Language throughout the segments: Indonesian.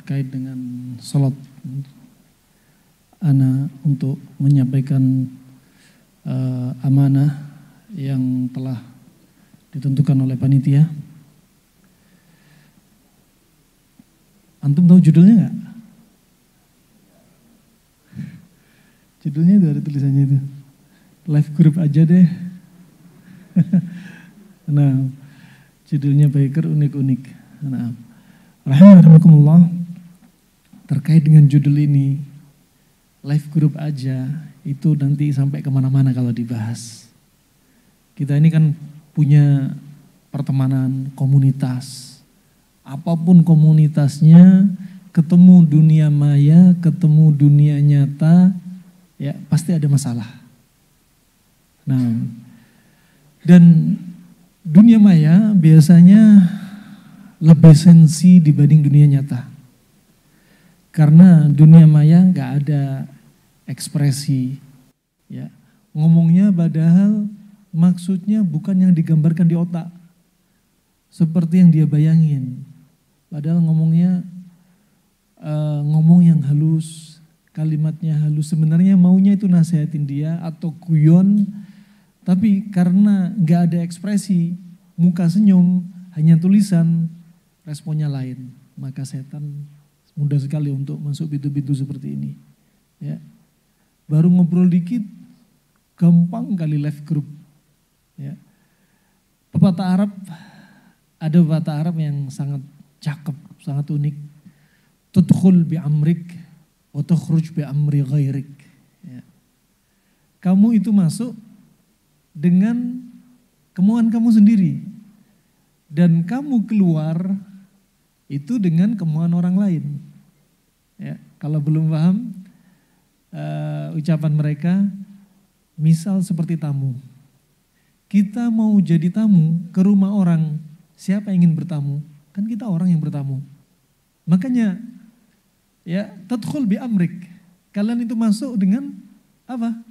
terkait dengan sholat. Ana untuk menyampaikan amanah yang telah ditentukan oleh panitia. Antum tahu judulnya nggak? Judulnya itu ada tulisannya itu. Live group aja deh. Nah, judulnya Biker unik-unik. Nah, rahimahumullah, terkait dengan judul ini, live group aja, itu nanti sampai kemana-mana kalau dibahas. Kita ini kan punya pertemanan, komunitas. Apapun komunitasnya, ketemu dunia maya, ketemu dunia nyata, ya pasti ada masalah. Nah, dan dunia maya biasanya lebih sensi dibanding dunia nyata. Karena dunia maya nggak ada ekspresi, ya ngomongnya padahal maksudnya bukan yang digambarkan di otak, seperti yang dia bayangin. Padahal ngomongnya ngomong yang halus, kalimatnya halus. Sebenarnya maunya itu nasihatin dia atau guyon, tapi karena nggak ada ekspresi, muka senyum, hanya tulisan, responnya lain. Maka setan mudah sekali untuk masuk pintu-pintu seperti ini. Ya, baru ngobrol dikit, gampang kali live group. Ya, ada pepatah Arab yang sangat cakep, sangat unik. Tudkhul bi amrik wa tukhruj bi amri ghairik. Ya. Kamu itu masuk dengan kemauan kamu sendiri, dan kamu keluar itu dengan kemauan orang lain. Ya, kalau belum paham ucapan mereka, misal seperti tamu. Kita mau jadi tamu ke rumah orang, siapa yang ingin bertamu? Kan kita orang yang bertamu. Makanya ya tadkhul bi amrik. Kalian itu masuk dengan apa?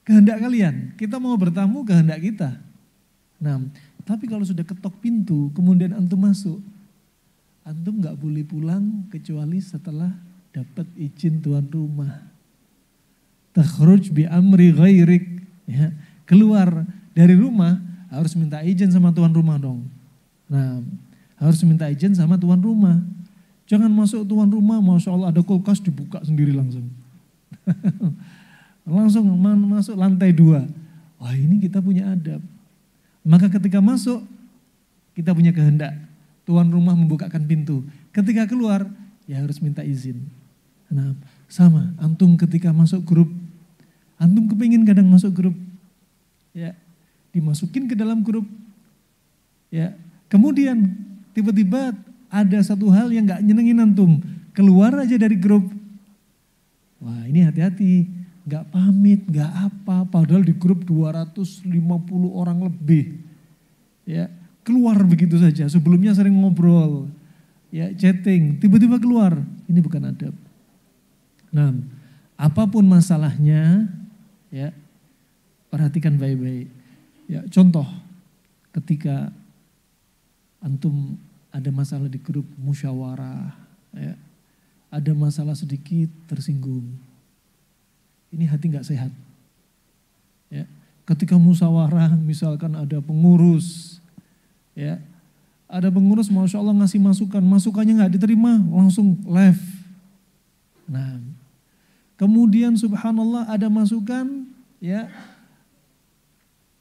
Kehendak kalian. Kita mau bertamu kehendak kita. Nah, tapi kalau sudah ketok pintu, kemudian antum masuk, antum nggak boleh pulang kecuali setelah dapat izin tuan rumah. Takhruj bi amri ghairik. Ya, keluar dari rumah harus minta izin sama tuan rumah dong. Nah, harus minta izin sama tuan rumah. Jangan masuk tuan rumah, Masya Allah ada kulkas dibuka sendiri langsung. Langsung masuk lantai 2. Wah, ini kita punya adab. Maka ketika masuk, kita punya kehendak. Tuan rumah membukakan pintu. Ketika keluar, ya harus minta izin. Nah, sama, antum ketika masuk grup, antum kepingin kadang masuk grup, ya dimasukin ke dalam grup, ya kemudian tiba-tiba ada satu hal yang gak nyenengin antum, keluar aja dari grup. Wah, ini hati-hati, gak pamit, gak apa, padahal di grup 250 orang lebih. Ya, keluar begitu saja, sebelumnya sering ngobrol, ya chatting, tiba-tiba keluar, ini bukan adab. Nah, apapun masalahnya, ya perhatikan baik-baik. Ya, contoh, ketika antum ada masalah di grup musyawarah, ya, ada masalah sedikit tersinggung, ini hati nggak sehat. Ya, ketika musyawarah, misalkan ada pengurus, ya, ada pengurus, Masya Allah ngasih masukan, masukannya nggak diterima, langsung live. Nah, kemudian subhanallah ada masukan, ya,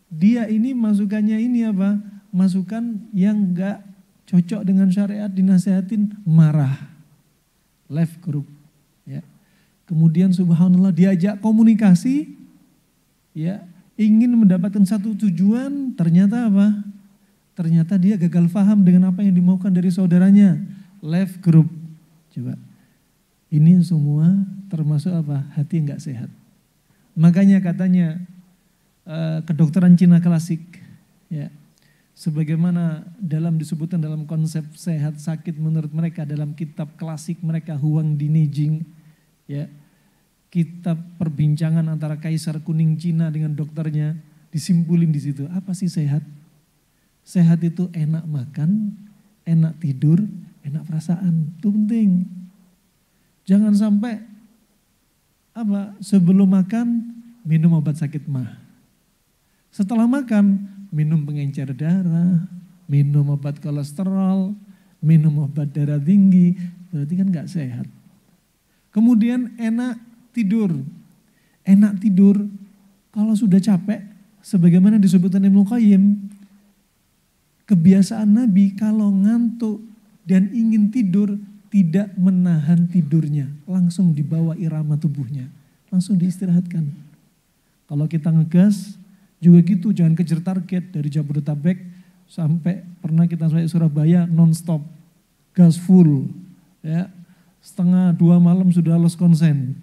dia ini masukannya ini apa? Masukan yang nggak cocok dengan syariat, dinasihatin, marah. Live group, ya. Kemudian subhanallah diajak komunikasi, ya, ingin mendapatkan satu tujuan, ternyata apa? Ternyata dia gagal paham dengan apa yang dimaukan dari saudaranya. Live group, coba. Ini semua termasuk apa? Hati yang nggak sehat. Makanya katanya kedokteran Cina klasik, ya, sebagaimana disebutkan dalam konsep sehat sakit menurut mereka dalam kitab klasik mereka Huang Di Neijing, ya, kitab perbincangan antara Kaisar Kuning Cina dengan dokternya, disimpulin di situ. Apa sih sehat? Sehat itu enak makan, enak tidur, enak perasaan. Itu penting. Jangan sampai sebelum makan minum obat sakit mah. Setelah makan minum pengencer darah, minum obat kolesterol, minum obat darah tinggi, berarti kan nggak sehat. Kemudian enak tidur kalau sudah capek, sebagaimana disebutkan Ibnu Qayyim, kebiasaan Nabi kalau ngantuk dan ingin tidur tidak menahan tidurnya, langsung dibawa irama tubuhnya, langsung diistirahatkan. Kalau kita ngegas juga gitu, jangan kejar target dari Jabodetabek sampai pernah kita sampai Surabaya non-stop, gas full, ya 1:30 malam sudah lost konsen.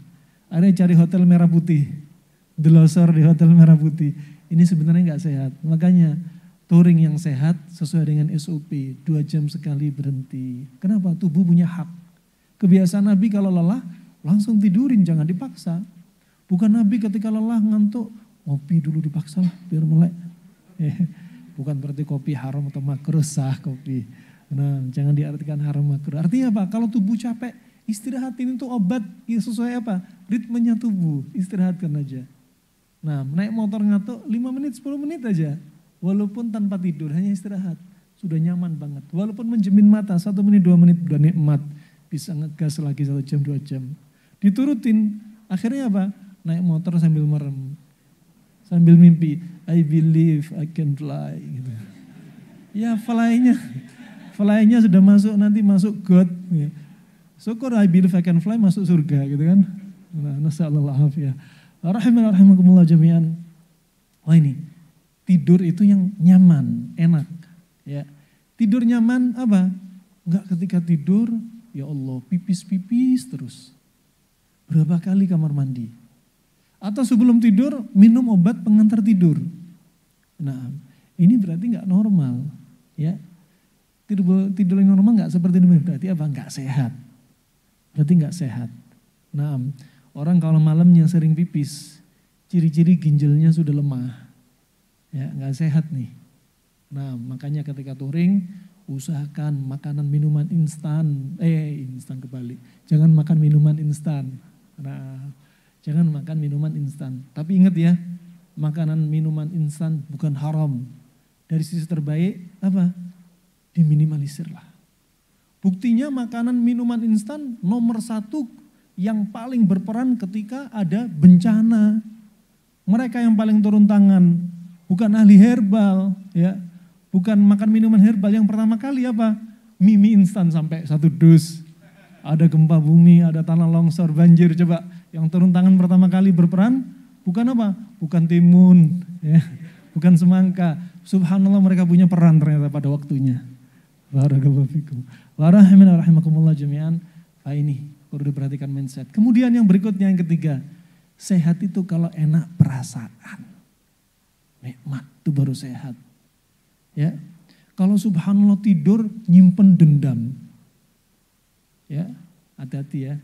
Akhirnya cari hotel merah putih, delosor di hotel merah putih. Ini sebenarnya nggak sehat. Makanya touring yang sehat sesuai dengan SOP, 2 jam sekali berhenti. Kenapa? Tubuh punya hak. Kebiasaan Nabi kalau lelah langsung tidurin, jangan dipaksa. Bukan Nabi ketika lelah ngantuk, ngopi dulu dipaksa lah biar melek. Bukan berarti kopi haram atau makruh, sah kopi. Nah, jangan diartikan haram makruh. Artinya apa? Kalau tubuh capek, istirahatin itu obat sesuai apa? Ritmenya tubuh, istirahatkan aja. Nah, naik motor ngantuk 5 menit, 10 menit aja. Walaupun tanpa tidur, hanya istirahat. Sudah nyaman banget. Walaupun menjemin mata, 1 menit, 2 menit udah nikmat. Bisa ngegas lagi 1 jam, 2 jam. Diturutin, akhirnya apa? Naik motor sambil merem. Sambil mimpi, I believe I can fly. Gitu. Ya fly-nya sudah masuk, nanti masuk God. Ya. Syukur I believe I can fly masuk surga gitu kan. Nah, nasallallahu afiyah. Rahimakumullah jami'an. Wah ini, tidur itu yang nyaman, enak. Ya. Tidur nyaman apa? Enggak ketika tidur, ya Allah pipis-pipis terus. Berapa kali kamar mandi? Atau sebelum tidur minum obat pengantar tidur. Nah, ini berarti enggak normal. Ya. Tidur yang normal enggak seperti ini, berarti apa? Enggak sehat. Berarti enggak sehat. Nah, orang kalau malamnya sering pipis, ciri-ciri ginjalnya sudah lemah. Ya, enggak sehat nih. Nah, makanya ketika touring, usahakan makanan minuman instan. Instan kebalik. Jangan makan minuman instan. Nah, jangan makan minuman instan. Tapi ingat ya, makanan minuman instan bukan haram. Dari sisi terbaik, apa? Diminimalisir lah. Buktinya makanan minuman instan nomor 1 yang paling berperan ketika ada bencana. Mereka yang paling turun tangan, bukan ahli herbal, ya, bukan makan minuman herbal. Yang pertama kali apa? Mie instan sampai 1 dus. Ada gempa bumi, ada tanah longsor, banjir. Coba yang turun tangan pertama kali berperan, bukan apa? Bukan timun, ya, bukan semangka. Subhanallah mereka punya peran ternyata pada waktunya. Barakallahu fikum. Wa rahimakumullah jami'an. Ini perlu diperhatikan mindset. Kemudian yang berikutnya yang ketiga, sehat itu kalau enak perasaan. Nikmat itu baru sehat. Ya. Kalau subhanallah tidur nyimpen dendam. Ya, hati-hati ya.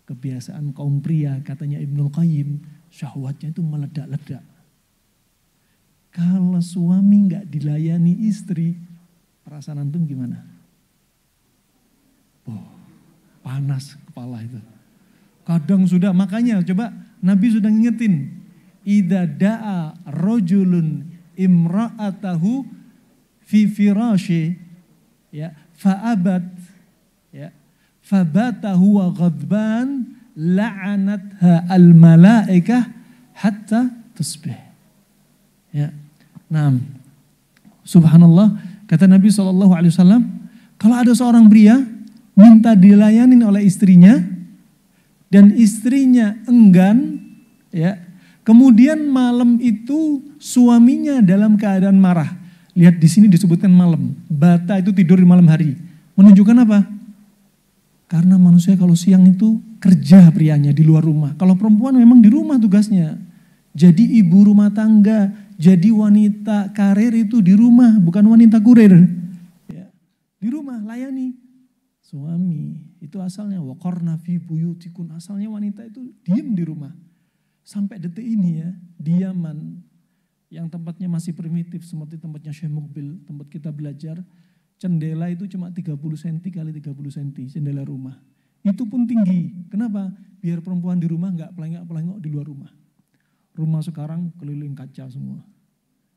Kebiasaan kaum pria katanya Ibnu Qayyim, syahwatnya itu meledak-ledak. Kalau suami enggak dilayani istri, perasaan antum gimana? Panas kepala itu. Kadang sudah, makanya coba Nabi sudah ngingetin. Idza da'a rajulun imra'atahu fi firasyi, ya, fa'abat, ya, fabata huwa ghadban la'anatha al-malaikah hatta tusbih. Ya. Nah, subhanallah, kata Nabi SAW, kalau ada seorang pria minta dilayanin oleh istrinya dan istrinya enggan, ya, kemudian malam itu suaminya dalam keadaan marah. Lihat di sini disebutkan malam. Bata itu tidur di malam hari. Menunjukkan apa? Karena manusia kalau siang itu kerja prianya di luar rumah. Kalau perempuan memang di rumah tugasnya. Jadi ibu rumah tangga, jadi wanita karir itu di rumah, bukan wanita kurir. Ya, di rumah layani suami. Itu asalnya waqarna fi buyutikun. Asalnya wanita itu diam di rumah. Sampai detik ini ya, diaman yang tempatnya masih primitif seperti tempatnya Syekh Mukbil, tempat kita belajar, jendela itu cuma 30 cm kali 30 cm jendela rumah. itu pun tinggi. Kenapa? Biar perempuan di rumah nggak pelengok-pelengok di luar rumah. Rumah sekarang keliling kaca semua.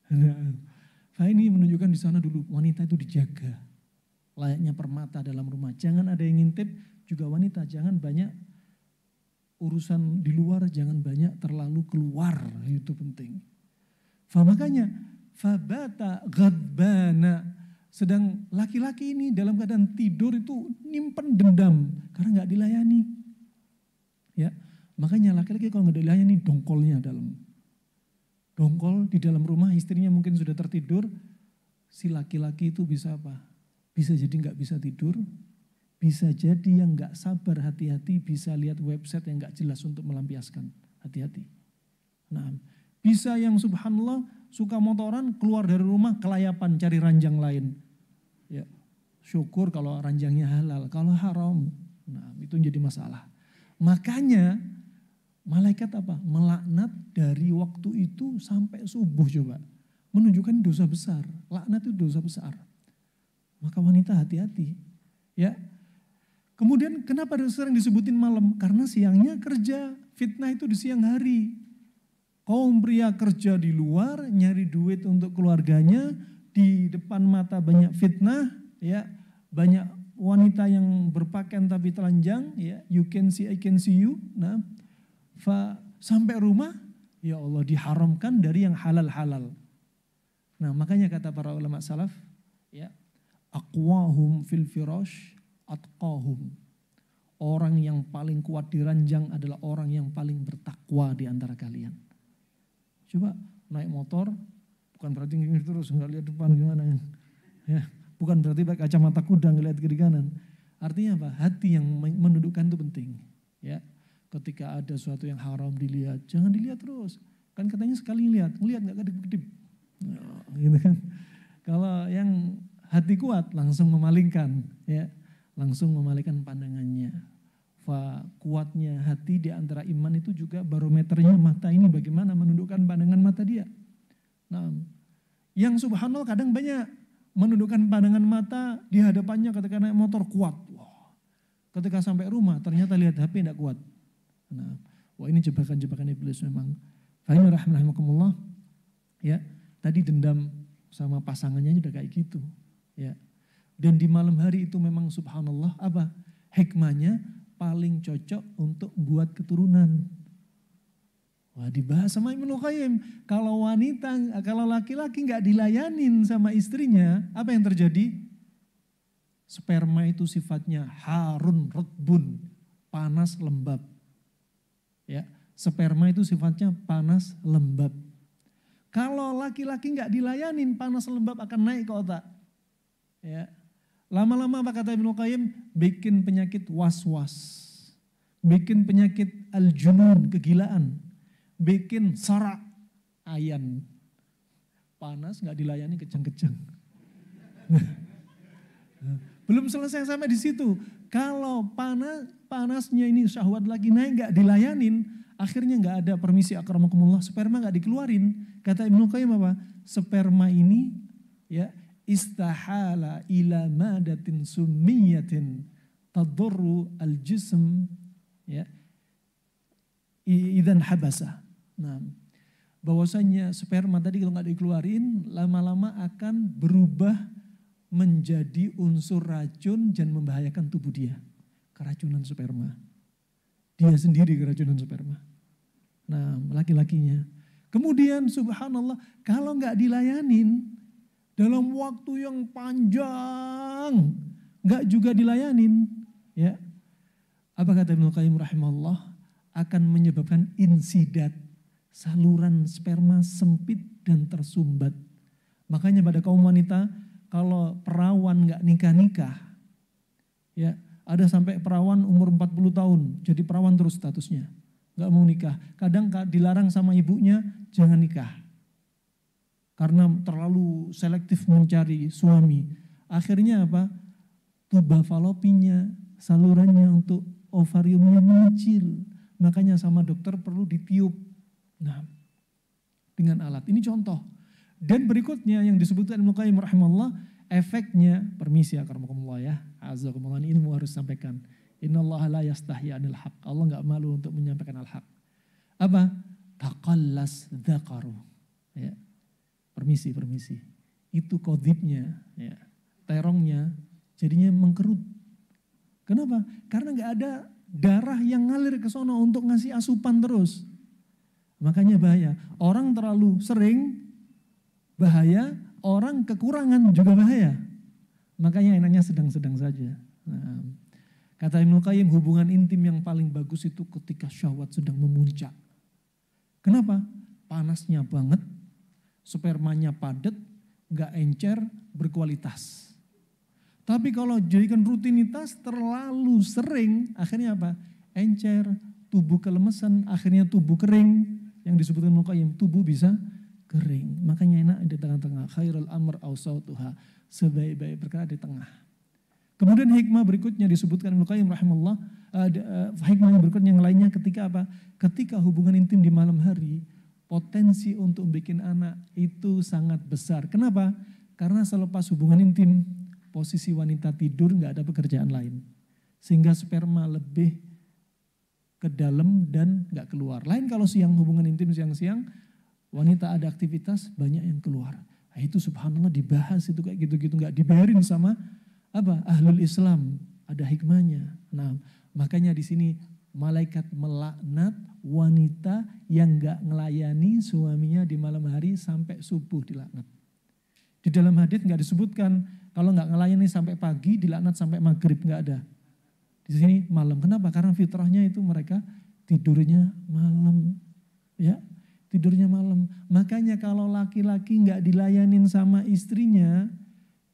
Nah, ini menunjukkan di sana dulu wanita itu dijaga. Layaknya permata dalam rumah. Jangan ada yang ngintip, juga wanita jangan banyak urusan di luar, jangan banyak terlalu keluar, itu penting. Makanya fabata ghadbana, sedang laki-laki ini dalam keadaan tidur itu nyimpen dendam karena nggak dilayani. Ya, makanya laki-laki kalau nggak dilayani dongkolnya dalam. Dongkol di dalam rumah, istrinya mungkin sudah tertidur, si laki-laki itu bisa apa? Bisa jadi nggak bisa tidur, bisa jadi yang nggak sabar hati-hati, bisa lihat website yang nggak jelas untuk melampiaskan, hati-hati. Nah, bisa yang subhanallah suka motoran keluar dari rumah kelayapan cari ranjang lain. Ya, syukur kalau ranjangnya halal, kalau haram, nah itu jadi masalah. Makanya malaikat apa? Melaknat dari waktu itu sampai subuh coba. Menunjukkan dosa besar. Laknat itu dosa besar. Maka wanita hati-hati. Ya. Kemudian kenapa sering disebutin malam? Karena siangnya kerja. Fitnah itu di siang hari. Kaum pria kerja di luar, nyari duit untuk keluarganya. Di depan mata banyak fitnah. Ya, banyak wanita yang berpakaian tapi telanjang, ya, you can see, I can see you. Nah, sampai rumah, ya Allah diharamkan dari yang halal-halal. Nah, makanya kata para ulama salaf, ya, aqwahum fil firash atqahum. Orang yang paling kuat di ranjang adalah orang yang paling bertakwa di antara kalian. Coba naik motor, bukan berarti ngingir terus, nggak lihat depan gimana, ya. Bukan berarti pakai kacamata kuda ngelihat kiri kanan. Artinya apa? Hati yang menundukkan itu penting. Ya, ketika ada sesuatu yang haram dilihat, jangan dilihat terus. Kan katanya sekali ngelihat nggak kedip-kedip. Nah, gitu kan. Kalau yang hati kuat langsung memalingkan, ya, langsung memalingkan pandangannya. Kuatnya hati di antara iman itu juga barometernya mata ini bagaimana menundukkan pandangan mata dia. Nah, yang subhanallah kadang banyak menundukkan pandangan mata di hadapannya ketika naik motor kuat. Wah, ketika sampai rumah ternyata lihat HP tidak kuat. Nah, wah ini jebakan-jebakan iblis memang. Fa'inna rahimahumullah. Ya, tadi dendam sama pasangannya udah kayak gitu. Ya, dan di malam hari itu memang subhanallah apa? Hikmahnya paling cocok untuk buat keturunan. Wah, dibahas sama Ibnu Qayyim. Kalau laki-laki nggak dilayanin sama istrinya, apa yang terjadi? Sperma itu sifatnya harun ratbun, panas lembab. Ya, sperma itu sifatnya panas lembab. Kalau laki-laki nggak dilayanin, panas lembab akan naik ke otak. Ya, lama-lama apa kata Ibnu Qayyim? Bikin penyakit was-was, bikin penyakit al-junun, kegilaan. Bikin sorak ayan, panas nggak dilayani kejang-kejang. Belum selesai sampai di situ. Kalau panasnya ini syahwat lagi naik nggak dilayanin, akhirnya nggak ada permisi akramakumullah, sperma nggak dikeluarin. Kata Ibnu Qayyim apa? Sperma ini ya istahala ila madatin summiyatin tadurru al-jism, ya, idzan habasa. Nah, bahwasanya sperma tadi kalau nggak dikeluarin lama-lama akan berubah menjadi unsur racun dan membahayakan tubuh dia. Keracunan sperma. Dia sendiri keracunan sperma. Nah, laki-lakinya. Kemudian subhanallah kalau nggak dilayanin dalam waktu yang panjang, nggak juga dilayanin, ya. Apa kata Ibnu Qayyim rahimahullah? Akan menyebabkan insidat, saluran sperma sempit dan tersumbat. Makanya pada kaum wanita, kalau perawan nggak nikah-nikah, ya ada sampai perawan umur 40 tahun, jadi perawan terus statusnya, nggak mau nikah. Kadang dilarang sama ibunya, jangan nikah. Karena terlalu selektif mencari suami. Akhirnya apa? Tuba falopinya, salurannya untuk ovariumnya mengecil. Makanya sama dokter perlu ditiup. Nah, dengan alat. Ini contoh. Dan berikutnya yang disebutkan Ibnu Qayyim rahimahullah, efeknya, permisi ya karamakumullah ya, azakumullah, ilmu harus sampaikan. Innallaha la yastahyi 'anil haq. Allah enggak malu untuk menyampaikan al-haq. Apa? Taqallas dzakaru. Ya. Permisi. Itu kodibnya, ya. Terongnya jadinya mengkerut. Kenapa? Karena enggak ada darah yang ngalir ke sono untuk ngasih asupan terus. Makanya bahaya. Orang terlalu sering bahaya, orang kekurangan juga bahaya. Makanya enaknya sedang-sedang saja. Nah, kata Ibnu Qayyim, hubungan intim yang paling bagus itu ketika syahwat sedang memuncak. Kenapa? Panasnya banget, spermanya padat, nggak encer, berkualitas. Tapi kalau jadikan rutinitas terlalu sering, akhirnya apa? Encer, tubuh kelemesan, akhirnya tubuh kering. Yang disebutkan Ibnu Qayyim, tubuh bisa kering. Makanya enak di tengah-tengah. Khairul amr awsatuha. Sebaik-baik perkara di tengah. Kemudian hikmah berikutnya disebutkan Ibnu Qayyim rahimahullah. Hikmah yang berikutnya yang lainnya ketika apa? Ketika hubungan intim di malam hari, potensi untuk bikin anak itu sangat besar. Kenapa? Karena selepas hubungan intim, posisi wanita tidur nggak ada pekerjaan lain. Sehingga sperma lebih ke dalam dan nggak keluar. Lain kalau siang hubungan intim siang-siang, wanita ada aktivitas banyak yang keluar. Nah, itu subhanallah dibahas itu kayak gitu-gitu nggak dibayarin sama apa ahlul Islam, ada hikmahnya. Nah, makanya di sini malaikat melaknat wanita yang nggak ngelayani suaminya di malam hari sampai subuh dilaknat. Di dalam hadits nggak disebutkan kalau nggak ngelayani sampai pagi dilaknat sampai maghrib, nggak ada. Di sini malam. Kenapa? Karena fitrahnya itu mereka tidurnya malam, ya tidurnya malam. Makanya kalau laki-laki nggak dilayanin sama istrinya,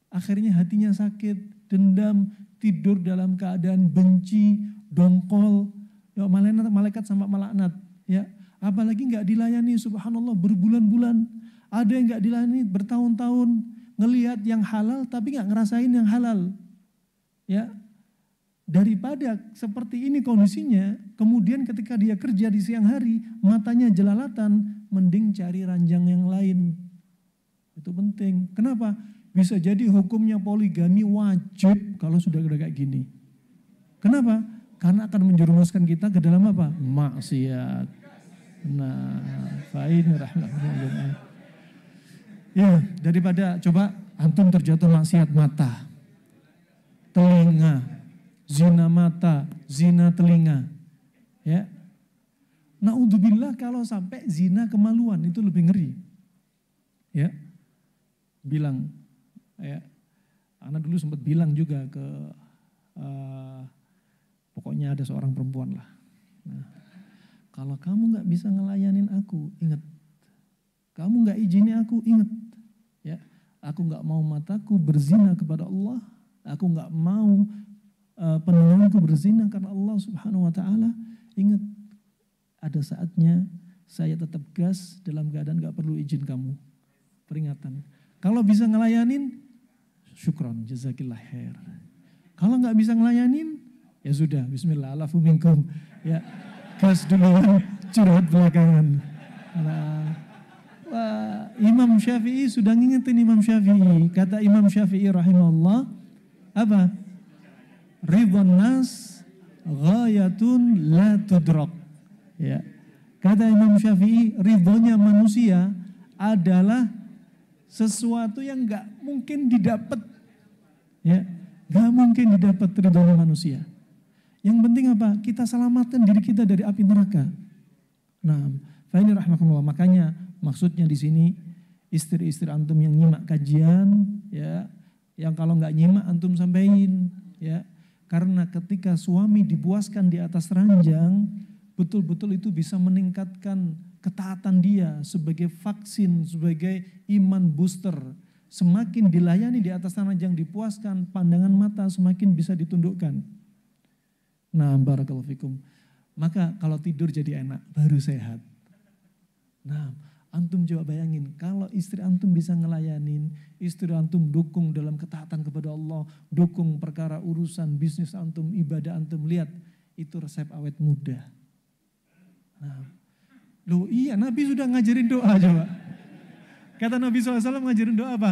akhirnya hatinya sakit, dendam, tidur dalam keadaan benci, dongkol, ya, malaikat sama melaknat. Ya, apalagi nggak dilayani, subhanallah berbulan-bulan. Ada yang nggak dilayani bertahun-tahun, ngelihat yang halal tapi nggak ngerasain yang halal. Ya, daripada seperti ini kondisinya, kemudian ketika dia kerja di siang hari, matanya jelalatan, mending cari ranjang yang lain. Itu penting. Kenapa? Bisa jadi hukumnya poligami wajib kalau sudah kayak gini. Kenapa? Karena akan menjerumuskan kita ke dalam apa? Maksiat. Nah, fa'in rahmatullah. Ya, daripada coba antum terjatuh maksiat mata, telinga, zina mata, zina telinga. Ya. Naudzubillah kalau sampai zina kemaluan itu lebih ngeri. Ya. Bilang ya. Anak dulu sempat bilang juga ke pokoknya ada seorang perempuan lah. Nah, kalau kamu nggak bisa ngelayanin aku, ingat. Kamu nggak izini aku, ingat. Ya. Aku nggak mau mataku berzina kepada Allah. Aku nggak mau pendengaranku berzina karena Allah subhanahu wa ta'ala. Ingat, ada saatnya saya tetap gas dalam keadaan gak perlu izin kamu. Peringatan. Kalau bisa ngelayanin, syukron, jazakillah khair. Kalau gak bisa ngelayanin, ya sudah, bismillah, alafu minkum. Ya, gas duluan, curhat belakangan. Nah, Imam Syafi'i sudah ngingetin Imam Syafi'i. Kata Imam Syafi'i rahimahullah, apa? Ridwan nas ghayatun la tudrak. Ya. Kata Imam Syafi'i, ridhonya manusia adalah sesuatu yang gak mungkin didapat. Ya, gak mungkin didapat ridhonya manusia. Yang penting apa? Kita selamatkan diri kita dari api neraka. Nah, fa'ini rahmatullah. Makanya maksudnya di sini istri-istri antum yang nyimak kajian, ya, yang kalau nggak nyimak antum sampaikan, ya. Karena ketika suami dipuaskan di atas ranjang, betul-betul itu bisa meningkatkan ketaatan dia sebagai vaksin, sebagai iman booster. Semakin dilayani di atas ranjang dipuaskan, pandangan mata semakin bisa ditundukkan. Nah, barakallahu fikum. Maka kalau tidur jadi enak, baru sehat. Nah, antum coba bayangin, kalau istri antum bisa ngelayanin, istri antum dukung dalam ketaatan kepada Allah, dukung perkara urusan bisnis antum, ibadah antum, lihat, itu resep awet muda. Nah, loh iya, Nabi sudah ngajarin doa coba. Kata Nabi SAW ngajarin doa apa?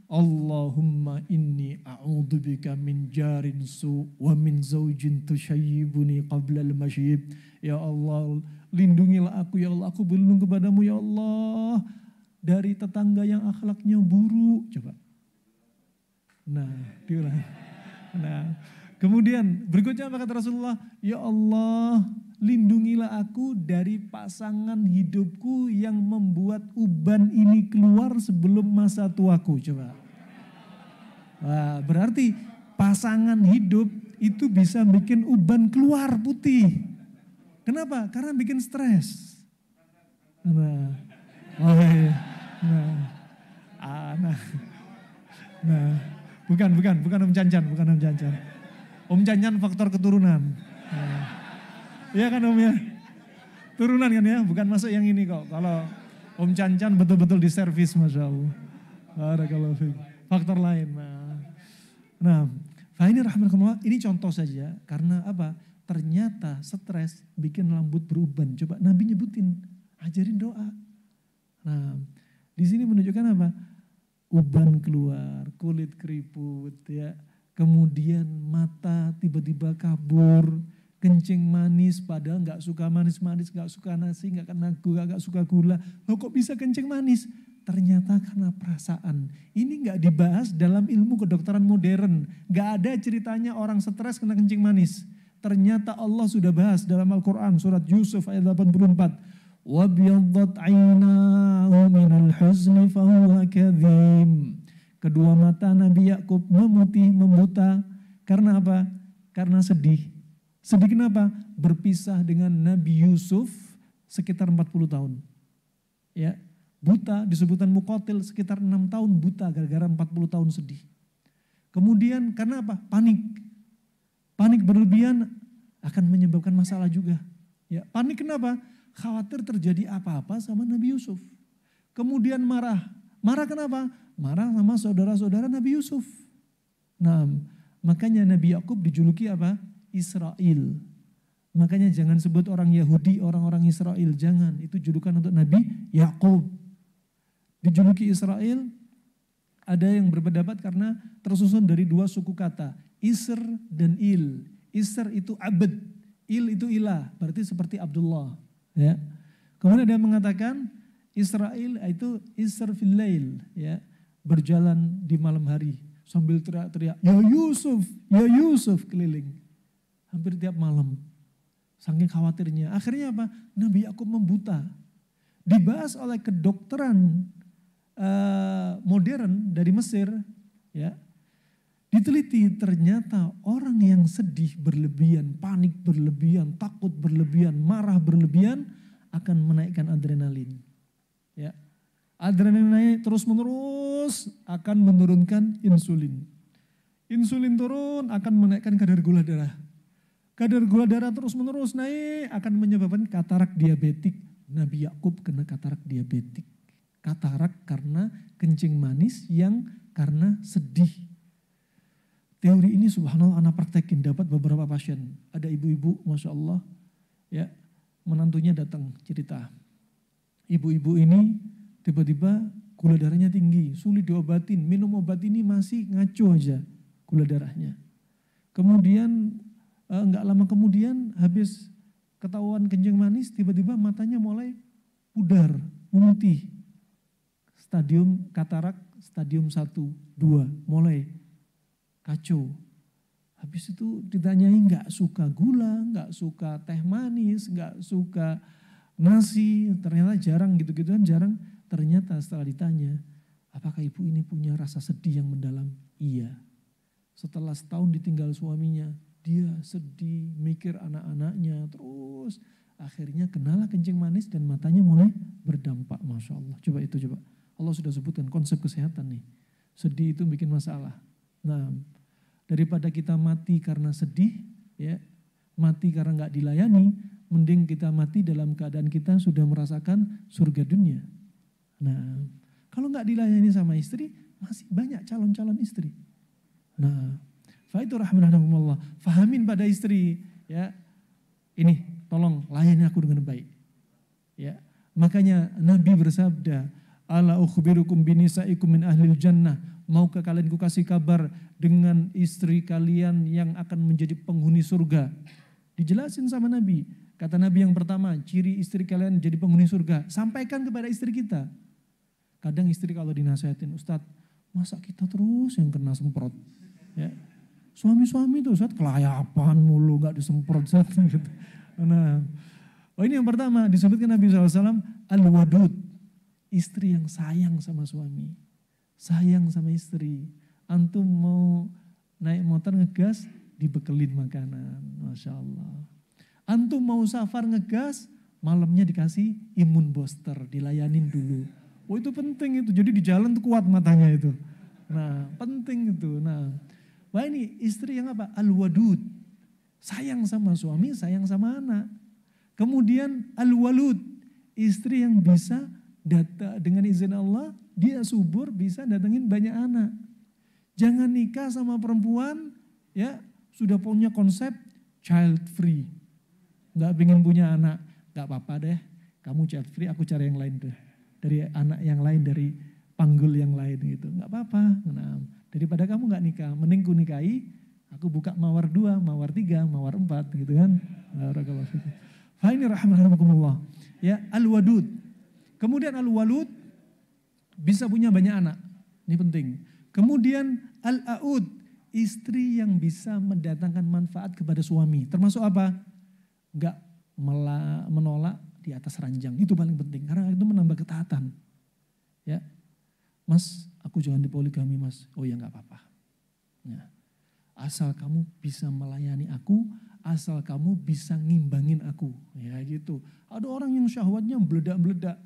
Allahumma inni a'udzubika min jarin su wa min zaujin tushayyibuni qabla al-masyib. Ya Allah, lindungilah aku ya Allah, aku berlindung kepadamu ya Allah dari tetangga yang akhlaknya buruk. Coba. Nah, diulang. Nah, kemudian berikutnya apa kata Rasulullah? Ya Allah, lindungilah aku dari pasangan hidupku yang membuat uban ini keluar sebelum masa tuaku. Coba. Wah, berarti pasangan hidup itu bisa bikin uban keluar putih. Kenapa? Karena bikin stres. Nah, oh iya. Nah, bukan Om Cancan, Om Cancan faktor keturunan. Nah. Iya kan Om ya? Turunan kan ya, bukan masuk yang ini kok. Kalau Om Cancan betul-betul diservis, Masya Allah. Barakallahu fiik. Faktor lain. Nah, ini rahmatullah, ini contoh saja. Karena apa? Ternyata stres bikin rambut beruban. Coba Nabi nyebutin, ajarin doa. Nah, di sini menunjukkan apa? Uban keluar, kulit keriput ya. Kemudian mata tiba-tiba kabur, kencing manis padahal nggak suka manis-manis, nggak suka nasi, nggak suka gula. Loh kok bisa kencing manis? Ternyata karena perasaan. Ini nggak dibahas dalam ilmu kedokteran modern. Nggak ada ceritanya orang stres kena kencing manis. Ternyata Allah sudah bahas dalam Al-Quran surat Yusuf ayat 84. وَبْيَضَّتْ عَيْنَاهُ مِنَ الْحُزْنِ فَهُوَ كَظِيمٌ. Kedua mata Nabi Yakub memutih, membuta. Karena apa? Karena sedih. Sedih kenapa? Berpisah dengan Nabi Yusuf sekitar 40 tahun. Ya, buta disebutkan muqatil sekitar 6 tahun buta gara-gara 40 tahun sedih. Kemudian karena apa? Panik. Panik berlebihan akan menyebabkan masalah juga. Ya, panik kenapa? Khawatir terjadi apa-apa sama Nabi Yusuf. Kemudian marah. Marah kenapa? Marah sama saudara-saudara Nabi Yusuf. Nah, makanya Nabi Yakub dijuluki apa? Israel. Makanya jangan sebut orang Yahudi, orang-orang Israel. Jangan, itu julukan untuk Nabi Yakub. Dijuluki Israel, ada yang berpendapat karena tersusun dari dua suku kata. Isr dan Il. Isr itu abad, Il itu ilah, berarti seperti Abdullah. Ya. Kemudian ada yang mengatakan Israel itu Isr fil lail, ya, berjalan di malam hari sambil teriak-teriak, ya Yusuf keliling. Hampir tiap malam. Saking khawatirnya. Akhirnya apa? Nabi Yakub membuta. Dibahas oleh kedokteran modern dari Mesir, ya. Diteliti ternyata orang yang sedih berlebihan, panik berlebihan, takut berlebihan, marah berlebihan akan menaikkan adrenalin. Ya. Adrenalin naik terus-menerus akan menurunkan insulin. Insulin turun akan menaikkan kadar gula darah. Kadar gula darah terus-menerus naik akan menyebabkan katarak diabetik. Nabi Yakub kena katarak diabetik. Katarak karena kencing manis yang karena sedih. Teori ini subhanallah anak praktekin, dapat beberapa pasien. Ada ibu-ibu Masya Allah, ya, menantunya datang cerita. Ibu-ibu ini tiba-tiba gula darahnya tinggi, sulit diobatin, minum obat ini masih ngaco aja gula darahnya. Kemudian nggak lama kemudian habis ketahuan kencing manis, tiba-tiba matanya mulai pudar, memutih. Stadium katarak, stadium 1, 2, mulai kacau. Habis itu ditanyai nggak suka gula, nggak suka teh manis, nggak suka nasi, ternyata jarang gitu-gituan jarang. Ternyata setelah ditanya, apakah ibu ini punya rasa sedih yang mendalam? Iya. Setelah setahun ditinggal suaminya, dia sedih, mikir anak-anaknya, terus akhirnya kenalah kencing manis dan matanya mulai berdampak. Masya Allah. Coba. Allah sudah sebutkan konsep kesehatan nih. Sedih itu bikin masalah. Nah, daripada kita mati karena sedih, ya, mati karena nggak dilayani, mending kita mati dalam keadaan kita sudah merasakan surga dunia. Nah, kalau nggak dilayani sama istri, masih banyak calon-calon istri. Nah, fa itu rahmatullah, fahamin pada istri, ya, ini tolong layani aku dengan baik. Ya, makanya Nabi bersabda, Ala ukhbirukum binisaikum min ahlil jannah. Maukah kalian kukasih kabar dengan istri kalian yang akan menjadi penghuni surga? Dijelasin sama Nabi. Kata Nabi yang pertama, ciri istri kalian jadi penghuni surga. Sampaikan kepada istri kita. Kadang istri kalau dinasihatin, Ustadz, masa kita terus yang kena semprot? Ya. Suami-suami tuh Ustadz kelayapan mulu, gak disemprot. Nah, ini yang pertama disebutkan Nabi SAW, al-wadud. Istri yang sayang sama suami. Sayang sama istri. Antum mau naik motor ngegas, dibekelin makanan. Masya Allah. Antum mau safar ngegas, malamnya dikasih imun booster, dilayanin dulu. Oh itu penting itu, jadi di jalan tuh kuat matanya itu. Nah penting itu. Nah, wah ini istri yang apa? Al-wadud. Sayang sama suami, sayang sama anak. Kemudian al-walud. Istri yang bisa dengan izin Allah, dia subur bisa datengin banyak anak. Jangan nikah sama perempuan, ya sudah punya konsep child free. Gak pengen punya anak, gak apa-apa deh. Kamu child free, aku cari yang lain deh. Dari anak yang lain, dari panggul yang lain gitu. Gak apa-apa. Nah, daripada kamu gak nikah, mending ku nikahi, aku buka mawar 2, mawar 3, mawar 4 gitu kan. Fa ini rahmatullah. Ya, al-wadud. Kemudian al-walud bisa punya banyak anak. Ini penting. Kemudian al-aud, istri yang bisa mendatangkan manfaat kepada suami. Termasuk apa? Enggak menolak di atas ranjang. Itu paling penting karena itu menambah ketaatan. Ya. Mas, aku jangan dipoligami, Mas. Oh ya enggak apa-apa. Ya. Asal kamu bisa melayani aku, asal kamu bisa ngimbangin aku. Ya gitu. Ada orang yang syahwatnya meledak-meledak.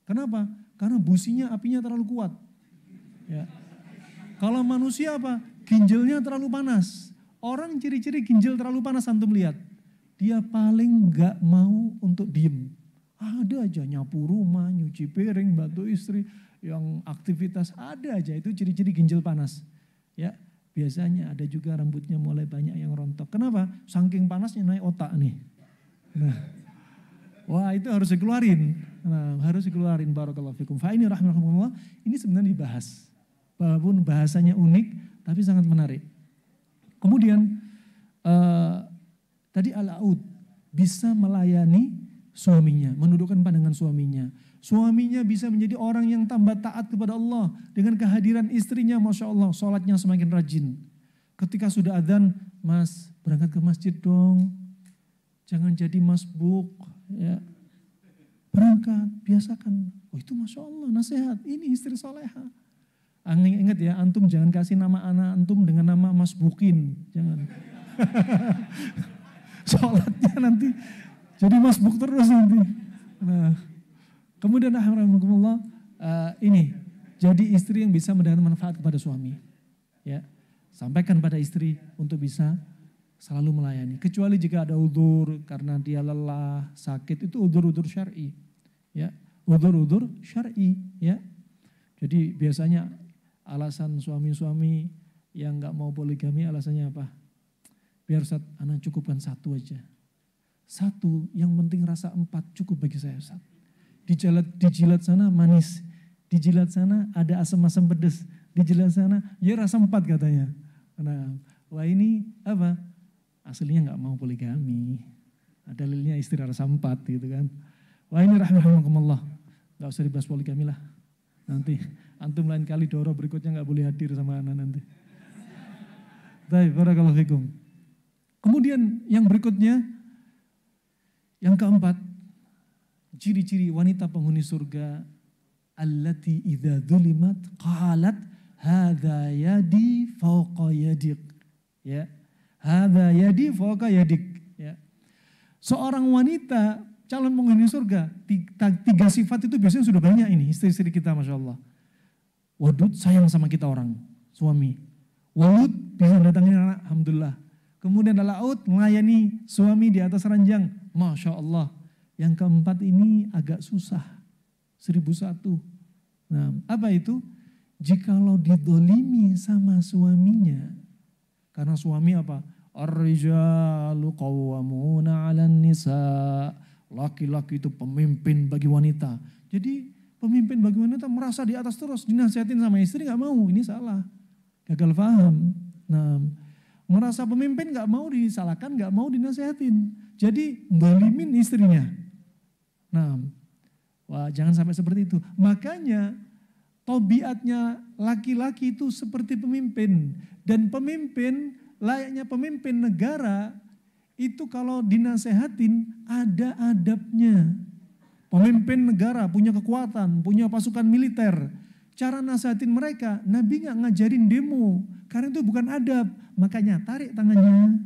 Kenapa? Karena businya, apinya terlalu kuat. Ya. Kalau manusia apa? Ginjalnya terlalu panas. Orang ciri-ciri ginjal terlalu panas antum lihat. Dia paling gak mau untuk diem. Ada aja nyapu rumah, nyuci piring, bantu istri, yang aktivitas ada aja. Itu ciri-ciri ginjal panas. Ya, biasanya ada juga rambutnya mulai banyak yang rontok. Kenapa? Saking panasnya naik otak nih. Nah, wah itu harus dikeluarin. Nah, harus dikeluarin. Barakallahu fikum. Fa ini rahmatullah. Ini sebenarnya dibahas. Walaupun bahasanya unik, tapi sangat menarik. Kemudian tadi al-aud bisa melayani suaminya, menundukkan pandangan suaminya. Suaminya bisa menjadi orang yang tambah taat kepada Allah dengan kehadiran istrinya, masya Allah, sholatnya semakin rajin. Ketika sudah adzan, Mas berangkat ke masjid dong, jangan jadi masbuk, ya berangkat, biasakan. Oh itu masya Allah, nasihat. Ini istri soleha. Ingat ya, antum jangan kasih nama anak antum dengan nama masbukin, jangan. Sholatnya nanti jadi masbuk terus nanti. Nah, kemudian alhamdulillah ini jadi istri yang bisa mendatangkan manfaat kepada suami. Ya, sampaikan pada istri untuk bisa selalu melayani. Kecuali jika ada udzur karena dia lelah, sakit, itu udzur-udzur syar'i. Ya, udzur-udzur syar'i. Ya, jadi biasanya alasan suami-suami yang nggak mau poligami alasannya apa? Biar Ustaz, anak cukupkan 1 aja. 1, yang penting rasa 4 cukup bagi saya Ustaz. Dijilat sana manis, dijilat sana ada asam-asam pedas, dijilat sana ya rasa 4 katanya. Nah, wah ini apa? Aslinya nggak mau poligami. Dalilnya istri rasa 4 gitu kan. Wah ini rahmatullah. Nggak usah dibahas poligami lah. Nanti antum lain kali Doro berikutnya nggak boleh hadir sama anak nanti. Baik, barakallahu fikum. Kemudian yang berikutnya, yang keempat, ciri-ciri wanita penghuni surga, allati idza dzulimat qalat hadza yadi fawqa yadik. Ya. Hadza yadi fawqa yadik, ya. Seorang wanita calon penghuni surga, 3 sifat itu biasanya sudah banyak ini istri-istri kita, masya Allah. Wadud, sayang sama kita orang, suami. Walud, bisa datangin anak, alhamdulillah. Kemudian al-aud, melayani suami di atas ranjang, masya Allah. Yang keempat ini agak susah, 1001. Nah, apa itu? Jikalau didolimi sama suaminya, karena suami apa? Ar-rijalu qawwamuna 'alan nisa. Laki-laki itu pemimpin bagi wanita. Jadi Pemimpin bagaimana tuh merasa di atas terus, dinasihatin sama istri nggak mau, ini salah, gagal paham. Nah, merasa pemimpin nggak mau disalahkan, nggak mau dinasihatin, jadi dolimin istrinya. Nah, wah jangan sampai seperti itu. Makanya tabiatnya laki-laki itu seperti pemimpin, dan pemimpin layaknya pemimpin negara itu kalau dinasehatin ada adabnya. Pemimpin negara punya kekuatan, punya pasukan militer. Cara nasihatin mereka, Nabi nggak ngajarin demo, karena itu bukan adab. Makanya tarik tangannya,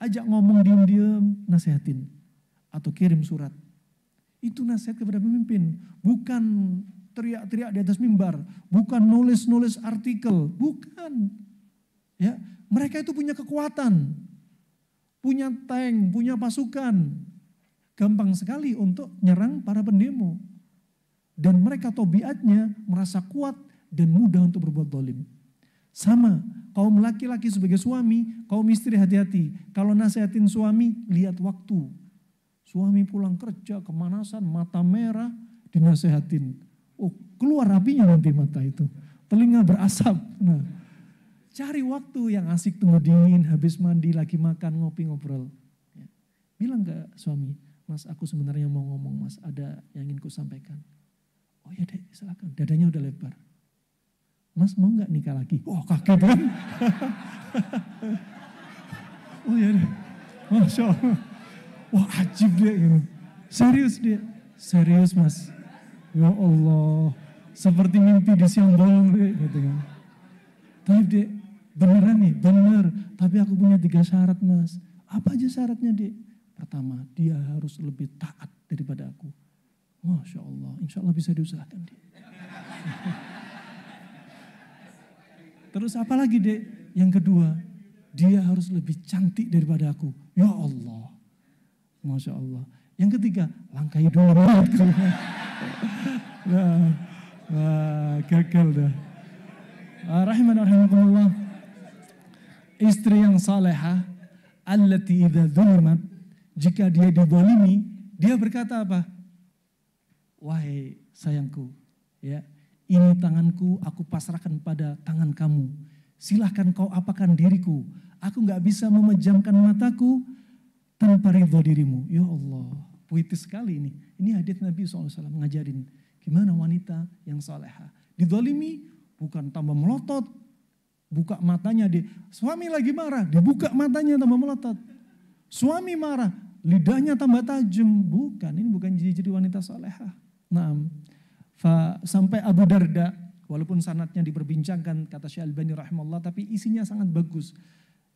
ajak ngomong diam-diam, nasihatin. Atau kirim surat. Itu nasihat kepada pemimpin, bukan teriak-teriak di atas mimbar, bukan nulis-nulis artikel, bukan. Ya, mereka itu punya kekuatan, punya tank, punya pasukan. Gampang sekali untuk nyerang para pendemo. Dan mereka tabiatnya merasa kuat dan mudah untuk berbuat zalim. Sama, kaum laki-laki sebagai suami, kaum istri hati-hati. Kalau nasihatin suami, lihat waktu. Suami pulang kerja, kemanasan, mata merah, dinasehatin. Oh, keluar apinya nanti mata itu. Telinga berasap. Nah, cari waktu yang asik, tunggu dingin, habis mandi, lagi makan, ngopi, ngobrol. Ya. Bilang ke suami, Mas, aku sebenarnya mau ngomong, Mas, ada yang ingin ku sampaikan. Oh ya deh, silakan. Dadanya udah lebar. Mas, mau nggak nikah lagi? Oh, kaget kan? Oh ya deh, Masya Allah. Wah, ajib dia gitu. Serius dia, serius Mas. Ya Allah, seperti mimpi di siang bolong deh, gitu kan. Tapi dia, beneran nih, bener. Tapi aku punya 3 syarat Mas. Apa aja syaratnya dek? Pertama, dia harus lebih taat daripada aku. Masya Allah, insya Allah bisa diusahakan dia. Terus apa lagi dek? Yang kedua, dia harus lebih cantik daripada aku. Ya Allah, Masya Allah. Yang ketiga, langkai dulu. Nah, gagal dah. Rahimanallah. Istri yang salehah, allati idza dzulimat, jika dia dizalimi, dia berkata apa? Wahai sayangku, ya, ini tanganku, aku pasrahkan pada tangan kamu. Silahkan kau apakan diriku. Aku nggak bisa memejamkan mataku tanpa ridho dirimu. Ya Allah, puitis sekali ini. Ini hadits Nabi SAW ngajarin gimana wanita yang salehah. Dizalimi bukan tambah melotot, buka matanya dia. Suami lagi marah, dibuka matanya tambah melotot. Suami marah, lidahnya tambah tajam. Bukan, ini bukan jadi wanita salehah. Nah, sampai Abu Darda, walaupun sanadnya diperbincangkan kata Syekh Albani rahimahullah, tapi isinya sangat bagus.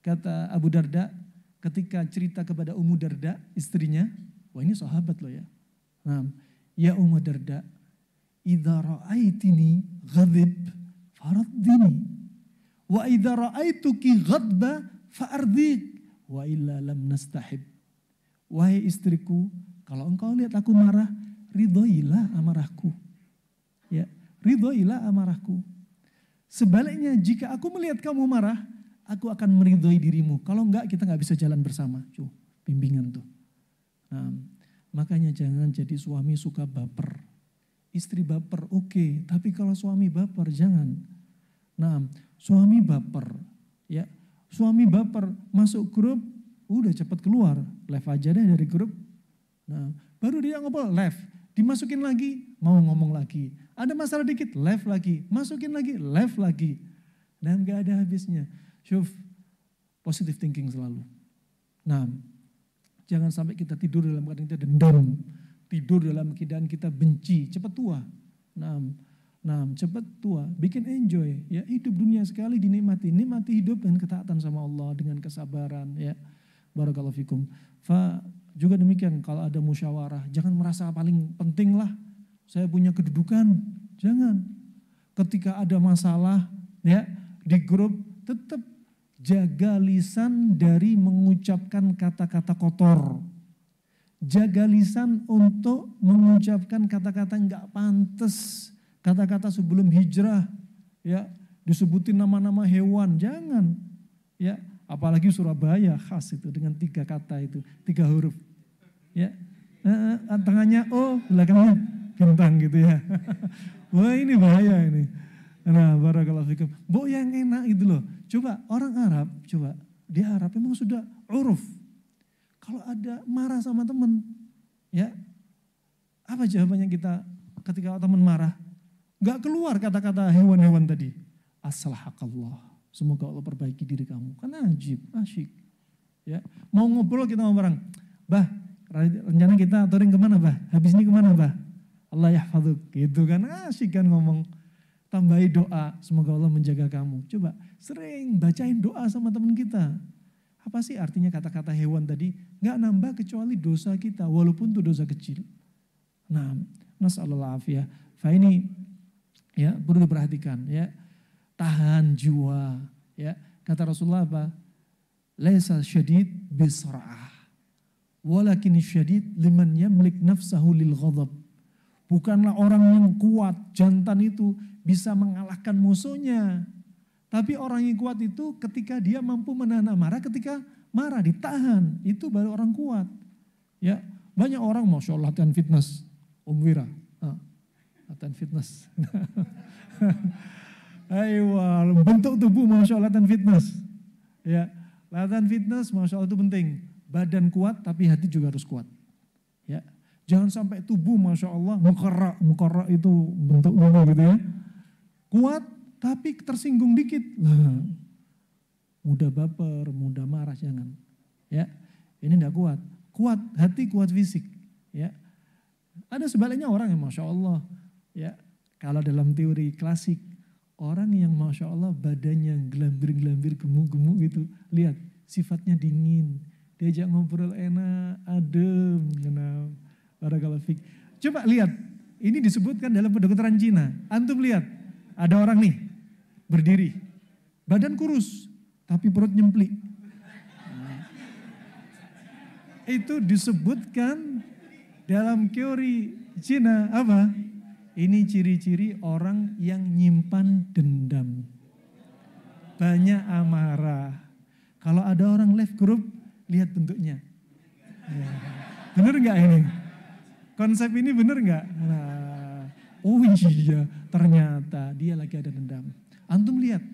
Kata Abu Darda ketika cerita kepada Ummu Darda, istrinya, wah ini sahabat loh ya. Nah, ya Ummu Darda, idza ra'aitini ghadib faraddini, wa idza ra'aituki ghadba fa'ardik, wa illa lam nastahib. Wahai istriku, kalau engkau lihat aku marah, ridhoilah amarahku. Ya, ridhoilah amarahku. Sebaliknya jika aku melihat kamu marah, aku akan meridhoi dirimu. Kalau enggak, kita enggak bisa jalan bersama. Bimbingan tuh. Nah, makanya jangan jadi suami suka baper. Istri baper, oke. Tapi kalau suami baper, jangan. Nah, suami baper. Ya, suami baper masuk grup, udah cepat keluar. Left aja deh dari grup. Nah, baru dia ngobrol, left. Dimasukin lagi, mau ngomong lagi. Ada masalah dikit, left lagi. Masukin lagi, left lagi. Dan gak ada habisnya. Syuf, positive thinking selalu. Nah, jangan sampai kita tidur dalam keadaan kita dendam. Tidur dalam keadaan kita benci, cepat tua. Nah, cepat tua, bikin enjoy. Ya, hidup dunia sekali dinikmati. Nikmati hidup dan ketaatan sama Allah dengan kesabaran. Ya, barakallahu fikum. Juga demikian kalau ada musyawarah, jangan merasa paling penting lah. Saya punya kedudukan, jangan. Ketika ada masalah ya di grup, tetap jaga lisan dari mengucapkan kata-kata kotor. Jaga lisan untuk mengucapkan kata-kata enggak pantas. Kata-kata sebelum hijrah, ya disebutin nama-nama hewan, jangan. Ya, apalagi Surabaya khas itu dengan 3 kata itu, 3 huruf. Ya, tangannya O, belakangnya bintang gitu ya. Wah ini bahaya ini. Nah barakallahu fikum. Bu yang enak gitu loh. Coba orang Arab, coba di Arab memang sudah uruf. Kalau ada marah sama teman, ya apa jawabannya kita ketika teman marah? Gak keluar kata-kata hewan-hewan tadi. Aslahakallah. Semoga Allah perbaiki diri kamu. Kan ajib, asyik. Ya, mau ngobrol kita sama orang. Bah, rencana kita touring kemana bah? Habis ini kemana bah? Allah yahfadzuk. Gitu kan asyik kan ngomong. Tambahi doa, semoga Allah menjaga kamu. Coba sering bacain doa sama teman kita. Apa sih artinya kata-kata hewan tadi? Gak nambah kecuali dosa kita, walaupun itu dosa kecil. Nah, nasallallahu afiyah. Fa ini ya perlu diperhatikan ya. Tahan jiwa ya. Kata Rasulullah apa? Laisa syadid bisra'ah. Walakin syadid liman yamlik nafsahu lil ghadab. Bukanlah orang yang kuat, jantan itu bisa mengalahkan musuhnya. Tapi orang yang kuat itu ketika dia mampu menahan amarah, ketika marah ditahan, itu baru orang kuat. Ya, banyak orang masya Allah latihan fitness, Wira, latihan fitness. Ayo, bentuk tubuh masya Allah latihan fitness. Ya, latihan fitness masya Allah itu penting. Badan kuat tapi hati juga harus kuat. Ya. Jangan sampai tubuh Masya Allah mukarrak itu bentuk tubuh gitu ya. Kuat tapi tersinggung dikit. Lah, mudah baper, mudah marah jangan. Ya, ini enggak kuat. Kuat hati, kuat fisik. Ya, ada sebaliknya orang yang Masya Allah. Ya, kalau dalam teori klasik orang yang Masya Allah badannya gelambir-gelambir, gemuk-gemuk gitu. Lihat sifatnya dingin. Diajak ngobrol enak, adem, kenal. Barakallahu fiik. Coba lihat, ini disebutkan dalam kedokteran Cina. Antum lihat, ada orang nih berdiri, badan kurus, tapi perut nyemplik. Nah, itu disebutkan dalam teori Cina apa? Ini ciri-ciri orang yang nyimpan dendam, banyak amarah. Kalau ada orang left group, lihat bentuknya. Ya. Bener nggak ini? Konsep ini benar nggak? Nah, oh iya, ternyata dia lagi ada dendam. Antum lihat,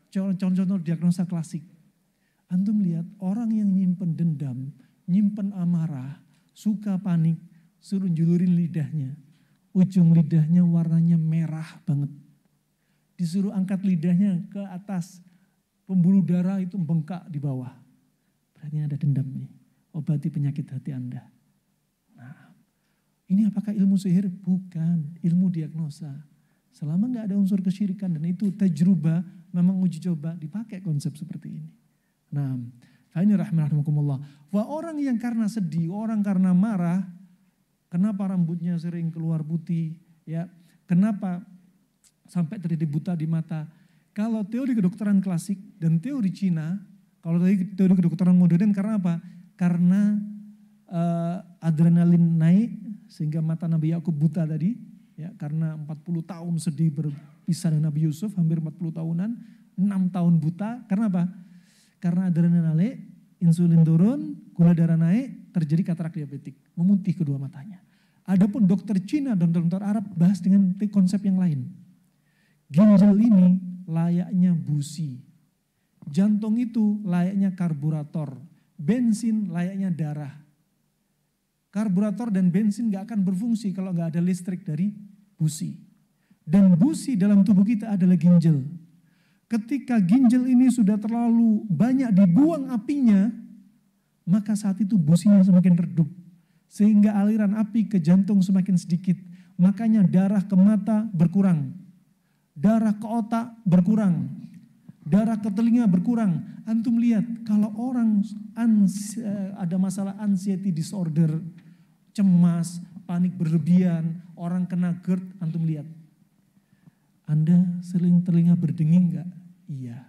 contoh-contoh diagnosa klasik. Antum lihat orang yang nyimpen dendam, nyimpen amarah, suka panik, suruh julurin lidahnya. Ujung lidahnya warnanya merah banget. Disuruh angkat lidahnya ke atas, pembuluh darah itu bengkak di bawah. Berarti ada dendam nih, obati penyakit hati Anda. Nah, ini apakah ilmu sihir? Bukan, ilmu diagnosa. Selama nggak ada unsur kesyirikan dan itu tajrubah, memang uji coba, dipakai konsep seperti ini. Nah, ini rahmatullah. Wah, orang yang karena sedih, orang karena marah, kenapa rambutnya sering keluar putih, ya? Kenapa sampai terjadi buta di mata? Kalau teori kedokteran klasik dan teori Cina, kalau teori kedokteran modern karena apa? Karena adrenalin naik sehingga mata Nabi Yakub buta tadi, ya, karena 40 tahun sedih berpisah dengan Nabi Yusuf, hampir 40 tahunan, 6 tahun buta. Karena apa? Karena adrenalin naik, insulin turun, gula darah naik, terjadi katarak diabetik, memutih kedua matanya. Adapun dokter Cina dan dokter Arab bahas dengan konsep yang lain. Ginjal ini layaknya busi, jantung itu layaknya karburator, bensin layaknya darah. Karburator dan bensin gak akan berfungsi kalau gak ada listrik dari busi. Dan busi dalam tubuh kita adalah ginjal. Ketika ginjal ini sudah terlalu banyak dibuang apinya, maka saat itu businya semakin redup. Sehingga aliran api ke jantung semakin sedikit. Makanya darah ke mata berkurang. Darah ke otak berkurang. Darah ke telinga berkurang. Antum lihat kalau orang ada masalah anxiety disorder, cemas, panik berlebihan, orang kena GERD, antum lihat. Anda sering telinga berdenging enggak? Iya.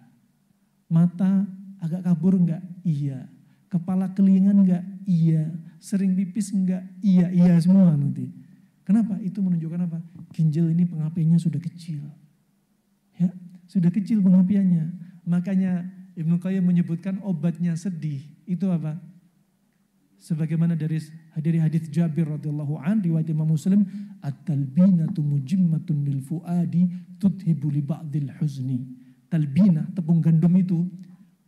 Mata agak kabur enggak? Iya. Kepala kelingan enggak? Iya. Sering pipis enggak? Iya, iya semua nanti. Kenapa? Itu menunjukkan apa? Ginjal ini pengapiannya sudah kecil. Ya, sudah kecil pengapiannya. Makanya Ibnu Qayyim menyebutkan obatnya sedih. Itu apa? Sebagaimana dari hadis Jabir radhiyallahu an riwayat Imam Muslim, at-talbinatu mujimmatun lil fuadi tudhibu li ba'dil huzni. Talbina, tepung gandum itu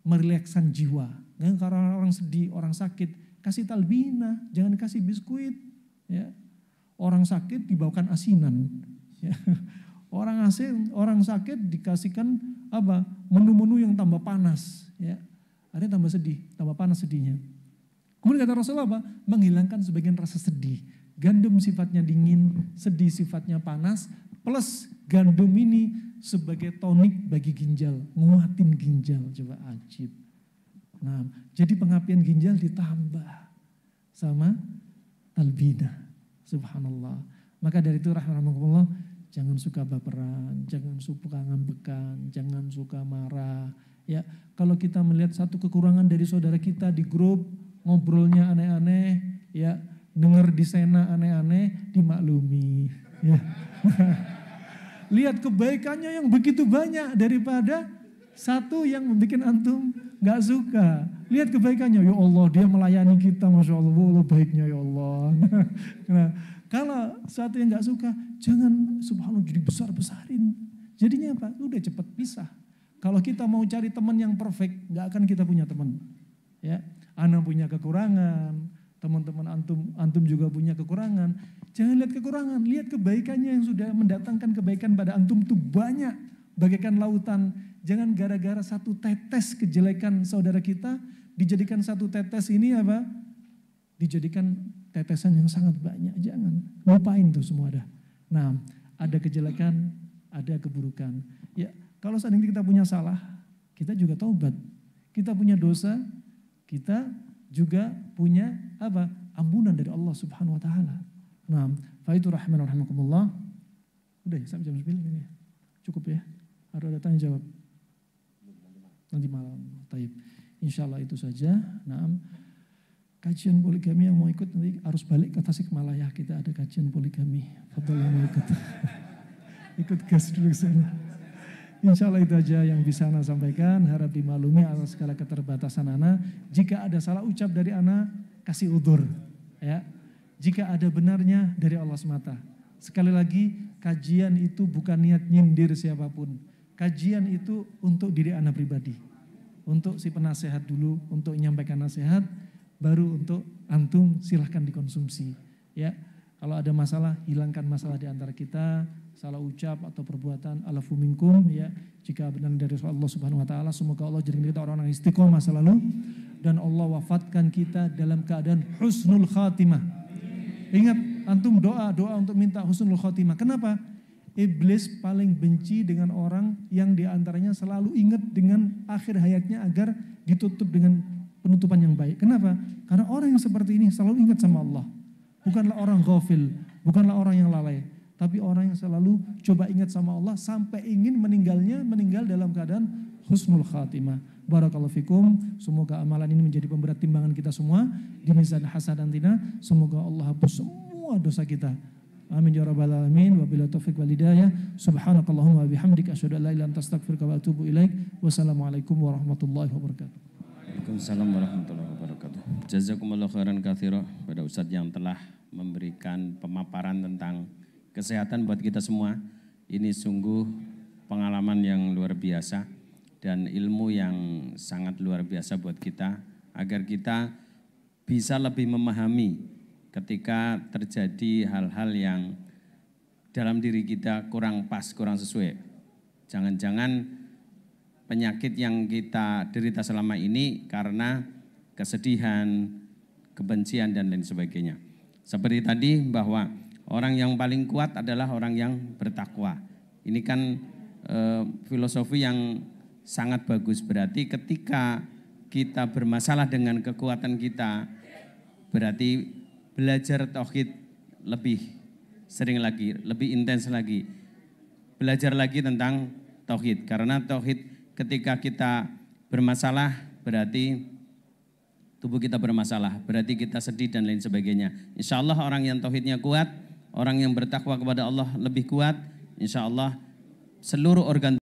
merilekskan jiwa. Karena orang sedih, orang sakit, kasih talbina, jangan kasih biskuit. Ya. Orang sakit dibawakan asinan. Ya. Orang sakit dikasihkan apa? Menu-menu yang tambah panas. Ya. Akhirnya tambah sedih, tambah panas sedihnya. Kemudian kata Rasulullah apa? Menghilangkan sebagian rasa sedih. Gandum sifatnya dingin, sedih sifatnya panas, plus gandum ini sebagai tonik bagi ginjal, nguatin ginjal, coba ajib. Nah, jadi pengapian ginjal ditambah sama talbina, subhanallah. Maka dari itu rahmatullah, jangan suka baperan, jangan suka ngambekan, jangan suka marah. Ya, kalau kita melihat satu kekurangan dari saudara kita di grup, ngobrolnya aneh-aneh, ya, dengar di sena aneh-aneh, dimaklumi. Ya. Lihat kebaikannya yang begitu banyak daripada satu yang membuat antum nggak suka. Lihat kebaikannya, ya Allah, dia melayani kita, masya Allah, baiknya ya Allah. Nah, kalau satu yang nggak suka, jangan subhanallah jadi besar-besarin. Jadinya apa? Udah cepat pisah. Kalau kita mau cari teman yang perfect, nggak akan kita punya teman. Ya, ana punya kekurangan, teman-teman antum juga punya kekurangan. Jangan lihat kekurangan, lihat kebaikannya yang sudah mendatangkan kebaikan pada antum tuh banyak, bagaikan lautan. Jangan gara-gara satu tetes kejelekan saudara kita dijadikan satu tetes ini apa? Dijadikan tetesan yang sangat banyak. Jangan lupain tuh semua dah. Nah, ada kejelekan, ada keburukan. Ya, kalau seandainya kita punya salah, kita juga taubat. Kita punya dosa, kita juga punya apa? Ampunan dari Allah Subhanahu wa taala. Nah, fa itu rahman rahimakumullah. Udah ya, sampai jam 9 ini. Cukup ya. Ada tanya jawab. Nanti malam. Taib. Insyaallah itu saja. Nah, kajian poligami yang mau ikut nanti harus balik ke Tasikmalaya. Kita ada kajian poligami. Fadhil yang mau ikut. Ikut gas dulu ke sana. Insyaallah itu aja yang bisa Ana sampaikan. Harap dimaklumi atas segala keterbatasan Ana. Jika ada salah ucap dari Ana, kasih udzur. Ya. Jika ada benarnya dari Allah semata. Sekali lagi, kajian itu bukan niat nyindir siapapun. Kajian itu untuk diri Ana pribadi. Untuk si penasehat dulu, untuk menyampaikan nasihat, baru untuk antum silahkan dikonsumsi. Ya. Kalau ada masalah, hilangkan masalah di antara kita. Salah ucap atau perbuatan alafu minkum, ya, jika benar dari Allah Subhanahu wa taala, semoga Allah jadikan kita orang-orang istiqomah selalu dan Allah wafatkan kita dalam keadaan husnul khatimah. Ingat, antum doa untuk minta husnul khatimah. Kenapa? Iblis paling benci dengan orang yang diantaranya selalu ingat dengan akhir hayatnya agar ditutup dengan penutupan yang baik. Kenapa? Karena orang yang seperti ini selalu ingat sama Allah. Bukanlah orang ghafil, bukanlah orang yang lalai, tapi orang yang selalu coba ingat sama Allah sampai ingin meninggal dalam keadaan husnul khatimah. Barakallahu fikum. Semoga amalan ini menjadi pemberat timbangan kita semua di mizan hasanah. Semoga Allah hapus semua dosa kita. Amin ya rabbal alamin. Wabillahi taufiq wal hidayah. Subhanakallahumma wa bihamdika asyhadu an la ilaha illa anta astaghfiruka wa atubu ilaik. Wassalamualaikum warahmatullahi wabarakatuh. Waalaikumsalam warahmatullahi wabarakatuh. Jazakumullah khairan katsira pada Ustadz yang telah memberikan pemaparan tentang kesehatan buat kita semua. Ini sungguh pengalaman yang luar biasa dan ilmu yang sangat luar biasa buat kita agar kita bisa lebih memahami ketika terjadi hal-hal yang dalam diri kita kurang pas, kurang sesuai. Jangan-jangan penyakit yang kita derita selama ini karena kesedihan, kebencian dan lain sebagainya. Seperti tadi bahwa orang yang paling kuat adalah orang yang bertakwa. Ini kan filosofi yang sangat bagus. Berarti ketika kita bermasalah dengan kekuatan kita, berarti belajar tauhid lebih sering lagi, lebih intens lagi. Belajar lagi tentang tauhid. Karena tauhid ketika kita bermasalah berarti tubuh kita bermasalah, berarti kita sedih dan lain sebagainya. Insya Allah orang yang tauhidnya kuat, orang yang bertakwa kepada Allah lebih kuat, insya Allah seluruh organ